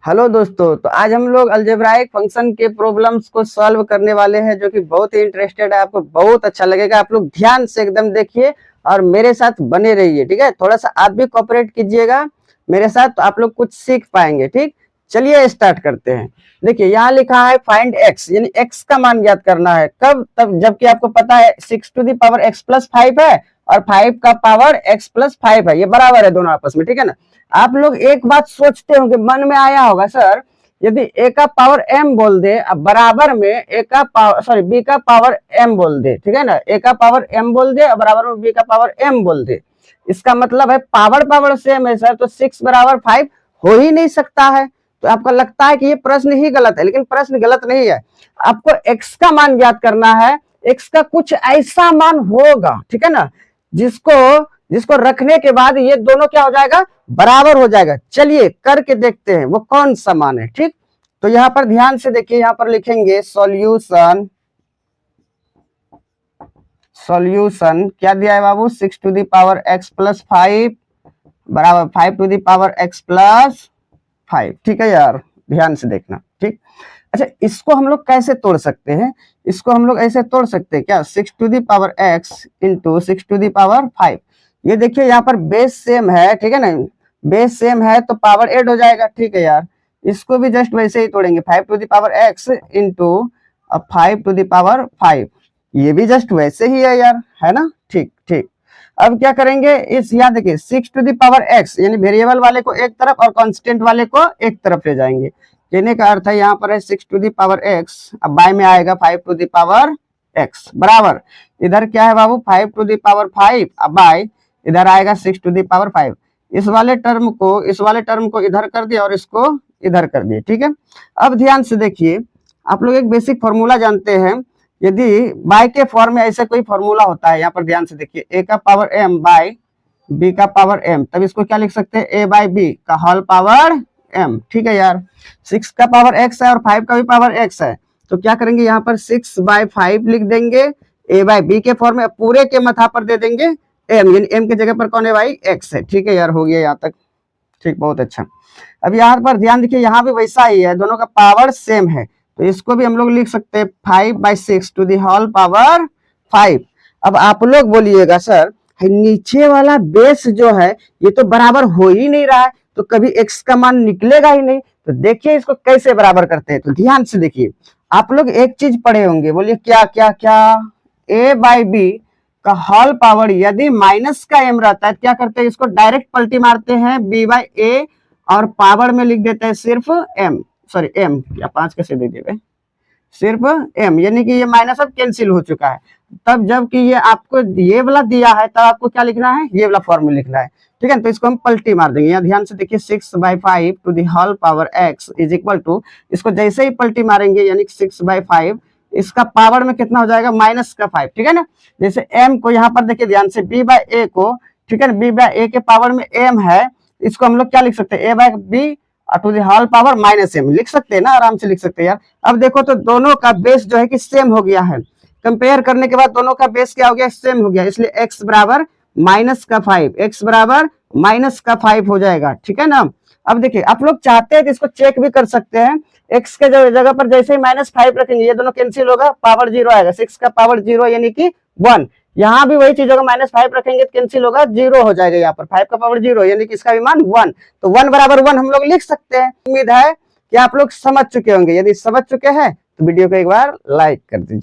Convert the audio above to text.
Hello दोस्तों, तो आज हम लोग अलजेब्राइक फंक्शन के प्रॉब्लम्स को सॉल्व करने वाले हैं, जो कि बहुत ही इंटरेस्टेड है। आपको बहुत अच्छा लगेगा। आप लोग ध्यान से एकदम देखिए और मेरे साथ बने रहिए, ठीक है। थोड़ा सा आप भी कोऑपरेट कीजिएगा मेरे साथ, तो आप लोग कुछ सीख पाएंगे। ठीक, चलिए स्टार्ट करते हैं। देखिए यहाँ लिखा है फाइंड एक्स, यानी एक्स का मान ज्ञात करना है। कब? तब जबकि आपको पता है 6⁵x+5 है और 5 का पावर x+5 है, ये बराबर है दोनों आपस में, ठीक है ना। आप लोग एक बात सोचते होंगे, मन में आया होगा, सर यदि a का पावर m बोल दे अब बराबर में a का पावर b का पावर m बोल दे, ठीक है ना। a का पावर m बोल दे और बराबर में b का पावर m बोल दे, इसका मतलब है पावर सेम है सर, तो 6 बराबर 5 हो ही नहीं सकता है। तो आपको लगता है कि ये प्रश्न ही गलत है, लेकिन प्रश्न गलत नहीं है। आपको x का मान ज्ञात करना है। x का कुछ ऐसा मान होगा, ठीक है ना, जिसको रखने के बाद ये दोनों क्या हो जाएगा, बराबर हो जाएगा। चलिए करके देखते हैं वो कौन सा मान है। ठीक, तो यहाँ पर ध्यान से देखिए, यहाँ पर लिखेंगे सॉल्यूशन। सॉल्यूशन क्या दिया है बाबू, 6⁵x+5 बराबर 5⁵x+5। ठीक है यार, ध्यान से देखना। ठीक, अच्छा इसको हम लोग कैसे तोड़ सकते हैं? इसको हम लोग ऐसे तोड़ सकते हैं क्या, 6⁵x इंटू 6⁵5। ये देखिए यहाँ पर बेस सेम है, ठीक है ना, बेस सेम है तो पावर ऐड हो जाएगा। ठीक है यार, इसको भी जस्ट वैसे ही तोड़ेंगे, 5⁵x इंटू 5⁵5, ये भी जस्ट वैसे ही है यार, है ना। ठीक ठीक, अब क्या करेंगे, इस यहाँ देखिए 6⁵x यानी वेरिएबल वाले को एक तरफ और कांस्टेंट वाले को एक तरफ ले जाएंगे। कहने का अर्थ है यहाँ पर है 6⁵x, अब बाय में आएगा 5⁵x बराबर, इधर क्या है बाबू 5⁵5, अब बाय इधर आएगा 6⁵5। इस वाले टर्म को इधर कर दिया और इसको इधर कर दिए। ठीक है, अब ध्यान से देखिए, आप लोग एक बेसिक फॉर्मूला जानते हैं। यदि बाय के फॉर्म में ऐसे कोई फॉर्मूला होता है, यहाँ पर ध्यान से देखिए, a का पावर m बाय b का पावर m, तब इसको क्या लिख सकते हैं, a बाय b का होल पावर m। ठीक है यार, 6 का पावर x है और 5 का भी पावर x है, तो क्या करेंगे, यहाँ पर 6/5 लिख देंगे a बाय b के फॉर्म में, पूरे के माथा पर दे देंगे m, यानी m के जगह पर कौन है भाई, x है। ठीक है यार, हो गया यहाँ तक। ठीक, बहुत अच्छा। अब यहाँ पर ध्यान देखिए, यहाँ भी वैसा ही है, दोनों का पावर सेम है, तो इसको भी हम लोग लिख सकते हैं 5/6 टू दी होल पावर 5। अब आप लोग बोलिएगा सर नीचे वाला बेस जो है ये तो बराबर हो ही नहीं रहा है, तो कभी x का मान निकलेगा ही नहीं। तो देखिए इसको कैसे बराबर करते हैं, तो ध्यान से देखिए, आप लोग एक चीज पढ़े होंगे, बोलिए क्या क्या क्या, a बाई बी का होल पावर यदि माइनस का m रहता है, क्या करते हैं, इसको डायरेक्ट पलटी मारते हैं b बाई a और पावर में लिख देते हैं सिर्फ m, सॉरी m या 5 कैसे दे दिए, सिर्फ m, यानी कि ये माइनस अब कैंसिल हो चुका है। तब जबकि ये आपको ये वाला दिया है, तब आपको क्या लिखना है, ये वाला फॉर्मूला लिखना है। ठीक है, तो इसको हम पलटी मार देंगे। यहाँ ध्यान से देखिए, 6/5 to the whole power x is equal to, इसको जैसे ही पलटी मारेंगे यानी 6/5, इसका पावर में कितना हो जाएगा, माइनस का 5। ठीक है ना, जैसे m को यहाँ पर देखिए ध्यान से b बाय a को, ठीक है ना, b बाय a के पावर में m है, इसको हम लोग क्या लिख सकते हैं, a by b to the whole power minus m लिख सकते हैं ना, आराम से लिख सकते हैं यार। अब देखो तो दोनों का बेस जो है कि सेम हो गया है, कंपेयर करने के बाद दोनों का बेस क्या हो गया, सेम हो गया, इसलिए x बराबर -5, x बराबर -5 हो जाएगा। ठीक है ना। अब देखिए आप लोग चाहते हैं कि इसको चेक भी कर सकते हैं, x के जगह पर जैसे ही -5 रखेंगे ये दोनों कैंसिल होगा, पावर 0 आएगा, 6 का पावर 0 यानी कि 1। यहाँ भी वही चीज होगा, -5 रखेंगे तो कैंसिल होगा, 0 हो जाएगा, यहाँ पर 5 का पावर 0 यानी कि इसका भी मान 1, तो 1 बराबर 1 हम लोग लिख सकते हैं। उम्मीद है कि आप लोग समझ चुके होंगे। यदि समझ चुके हैं तो वीडियो को एक बार लाइक कर दीजिए।